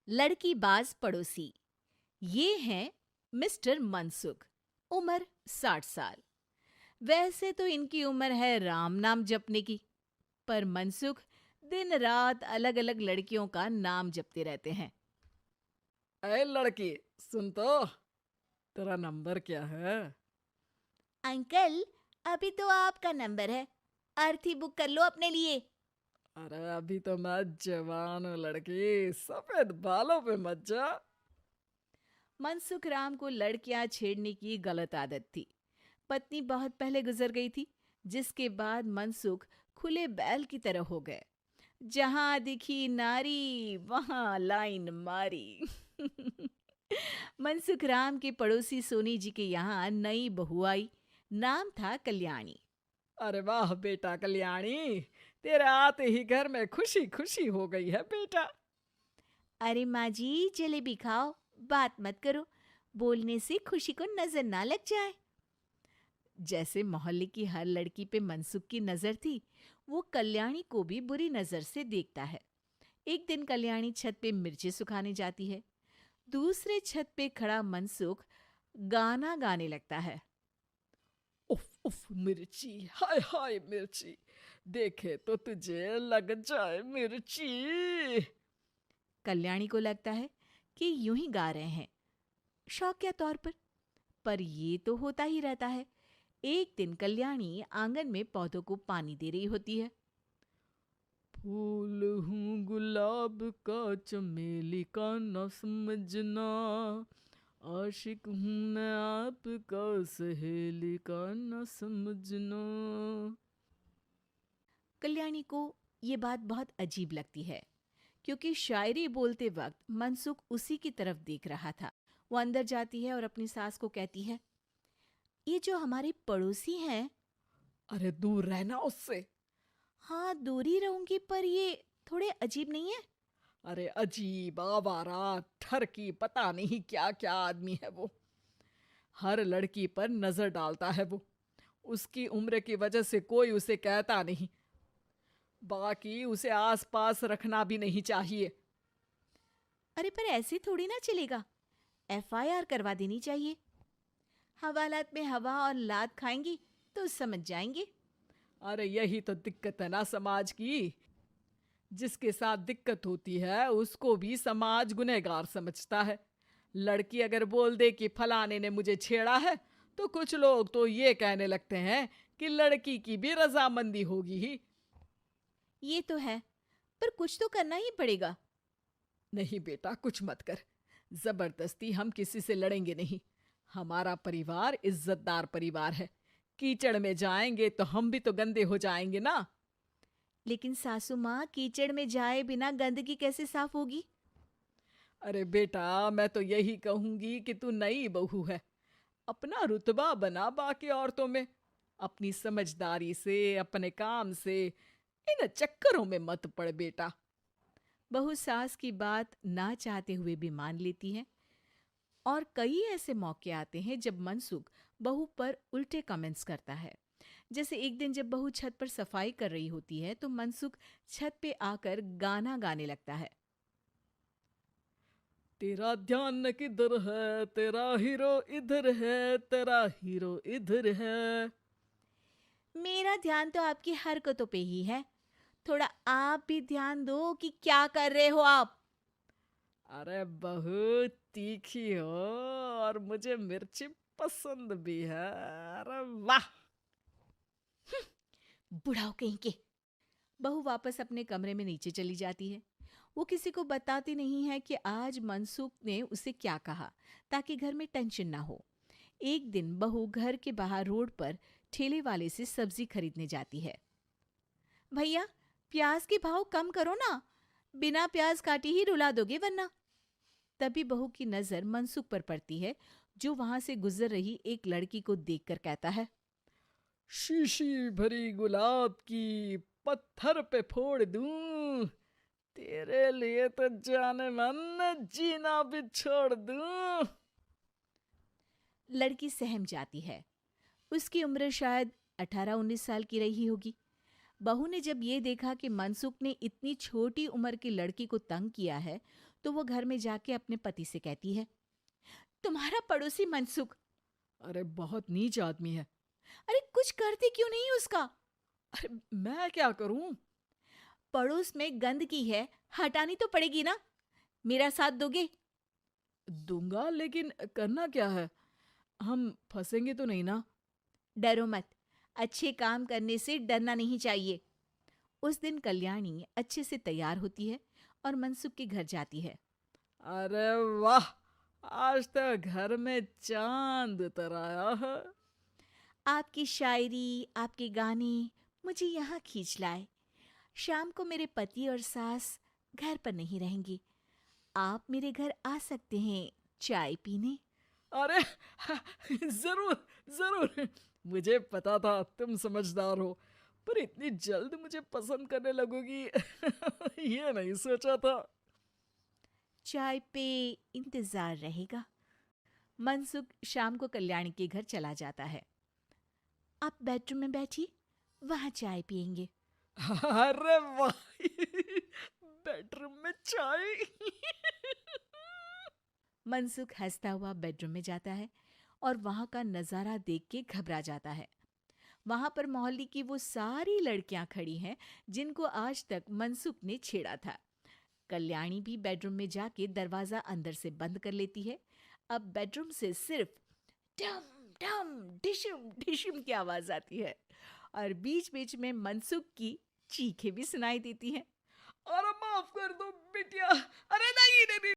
लड़की बाज पड़ोसी। ये हैं मिस्टर मनसुख। उम्र 60 साल। वैसे तो इनकी उम्र है राम नाम जपने की, पर मनसुख दिन रात अलग अलग लड़कियों का नाम जपते रहते हैं। अरे लड़की, सुन तो, तेरा नंबर क्या है? अंकल, अभी तो आपका नंबर है। अर्थी बुक कर लो अपने लिए। अरे अभी तो मैं जवान हूँ लड़की, सफेद बालों पे मत जा। मनसुख राम को लड़कियां छेड़ने की गलत आदत थी। पत्नी बहुत पहले गुजर गई थी, जिसके बाद मनसुख खुले बैल की तरह हो गए। जहां दिखी नारी वहां लाइन मारी। मनसुख राम के पड़ोसी सोनी जी के यहाँ नई बहू आई। नाम था कल्याणी। अरे वाह बेटा कल्याणी, तेरे आते ही घर में खुशी खुशी हो गई है बेटा। अरे माँ जी, जलेबी खाओ, बात मत करो, बोलने से खुशी को नजर ना लग जाए। जैसे मोहल्ले की हर लड़की पे मनसुख की नजर थी, वो कल्याणी को भी बुरी नजर से देखता है। एक दिन कल्याणी छत पे मिर्ची सुखाने जाती है। दूसरे छत पे खड़ा मनसुख गाना गाने लगता है। उफ उफ मिर्ची, हाय हाय मिर्ची, देखे तो तुझे लग जाए मिर्ची। कल्याणी को लगता है कि यूं ही गा रहे हैं, शौकिया तौर पर ये तो होता ही रहता है। एक दिन कल्याणी आंगन में पौधों को पानी दे रही होती है। फूल हूँ गुलाब का, चमेली का न समझना, आशिक हूँ मैं आपका, सहेली का न समझना। कल्याणी को ये बात बहुत अजीब लगती है, क्योंकि शायरी बोलते वक्त मनसुख उसी की तरफ देख रहा था। वो अंदर जाती है और अपनी सास को कहती है, ये जो हमारे पड़ोसी हैं। अरे दूर रहना उससे। हाँ, दूरी रहूंगी, पर ये थोड़े अजीब नहीं है? अरे अजीब, आवारा, ठरकी, पता नहीं क्या क्या आदमी है वो। हर लड़की पर नजर डालता है वो। उसकी उम्र की वजह से कोई उसे कहता नहीं। बाकी उसे आसपास रखना भी नहीं चाहिए। अरे पर ऐसे थोड़ी ना चलेगा, एफआईआर करवा देनी चाहिए। हवालात में हवा और लात खाएंगी तो समझ जाएंगे। अरे यही तो दिक्कत है ना समाज की। जिसके साथ दिक्कत होती है उसको भी समाज गुनहगार समझता है। लड़की अगर बोल दे कि फलाने ने मुझे छेड़ा है, तो कुछ लोग तो ये कहने लगते हैं कि लड़की की भी रजामंदी होगी ही। ये तो है, पर कुछ तो करना ही पड़ेगा। नहीं बेटा, कुछ मत कर। जबरदस्ती हम किसी से लड़ेंगे नहीं। हमारा परिवार इज्जतदार परिवार है। कीचड़ में जाएंगे तो हम भी तो गंदे हो जाएंगे ना। लेकिन सासू माँ, कीचड़ में जाए बिना गंदगी कैसे साफ होगी? अरे बेटा, मैं तो यही कहूंगी कि तू नई बहू है। अपना रुतबा बना बाकी औरतों में। अपनी समझदारी से, अपने काम से इन चक्करों में मत पड़ बेटा। बहू सास की बात ना चाहते हुए भी मान लेती है। और कई ऐसे मौके आते हैं जब मनसुख बहू पर उल्टे कमेंट्स करता है। जैसे एक दिन जब बहू छत पर सफाई कर रही होती है, तो मनसुख छत पे आकर गाना गाने लगता है। तेरा ध्यान किधर है, तेरा हीरो इधर है, तेरा हीरो इधर है। मेरा ध्यान तो आपकी हरकतों पे ही है। थोड़ा आप भी ध्यान दो कि क्या कर रहे हो आप। अरे बहुत तीखी हो, और मुझे मिर्ची पसंद भी है। अरे वाह। बुढ़ाओ कहीं के। बहू वापस अपने कमरे में नीचे चली जाती है। वो किसी को बताती नहीं है कि आज मनसुख ने उसे क्या कहा, ताकि घर में टेंशन ना हो। एक दिन बहू घर के बाहर रोड पर ठेले वाले से सब्जी खरीदने जाती है। भैया, प्याज के भाव कम करो ना, बिना प्याज काटे ही रुला दोगे वरना। तभी बहू की नजर मनसुख पर पड़ती है, जो वहां से गुजर रही एक लड़की को देखकर कहता है, शीशी भरी गुलाब की, पत्थर पे फोड़ दूं। तेरे लिए तो जाने मन जीना भी छोड़ दूं। लड़की सहम जाती है। उसकी उम्र शायद 18-19 साल की रही होगी। बहू ने जब ये देखा कि मनसुख ने इतनी छोटी उम्र की लड़की को तंग किया है, तो वो घर में जाके अपने पति से कहती है, तुम्हारा पड़ोसी मनसुख, अरे बहुत नीच आदमी है। अरे कुछ करते क्यों नहीं उसका? अरे मैं क्या करूं? पड़ोस में गंदगी है, हटानी तो पड़ेगी ना। मेरा साथ दोगे? दूंगा, लेकिन करना क्या है? हम फंसेंगे तो नहीं ना? डरो मत, अच्छे काम करने से डरना नहीं चाहिए। उस दिन कल्याणी अच्छे से तैयार होती है और मनसुख के घर जाती है। अरे वाह, आज तो घर में चांद उतर आया है। आपकी शायरी, आपके गाने मुझे यहाँ खींच लाए। शाम को मेरे पति और सास घर पर नहीं रहेंगे। आप मेरे घर आ सकते हैं चाय पीने। अरे जरूर जरूर, मुझे पता था तुम समझदार हो, पर इतनी जल्द मुझे पसंद करने लगोगी ये नहीं सोचा था। चाय पे इंतजार रहेगा। मनसुख शाम को कल्याणी के घर चला जाता है। आप बेडरूम में बैठिए, वहां चाय पियेंगे। अरे वाह बेडरूम में चाय मनसुख हंसता हुआ बेडरूम में जाता है और वहां का नजारा देख के घबरा जाता है। वहां पर मोहल्ले की वो सारी लड़कियां खड़ी हैं जिनको आज तक मनसुख ने छेड़ा था। कल्याणी भी बेडरूम में जाके दरवाजा अंदर से बंद कर लेती है। अब बेडरूम से सिर्फ डम डम डिशम डिशम की आवाज आती है और बीच बीच में मनसुख की चीखें भी सुनाई देती हैं। अरे माफ कर दो बिटिया, अरे नहीं नहीं नहीं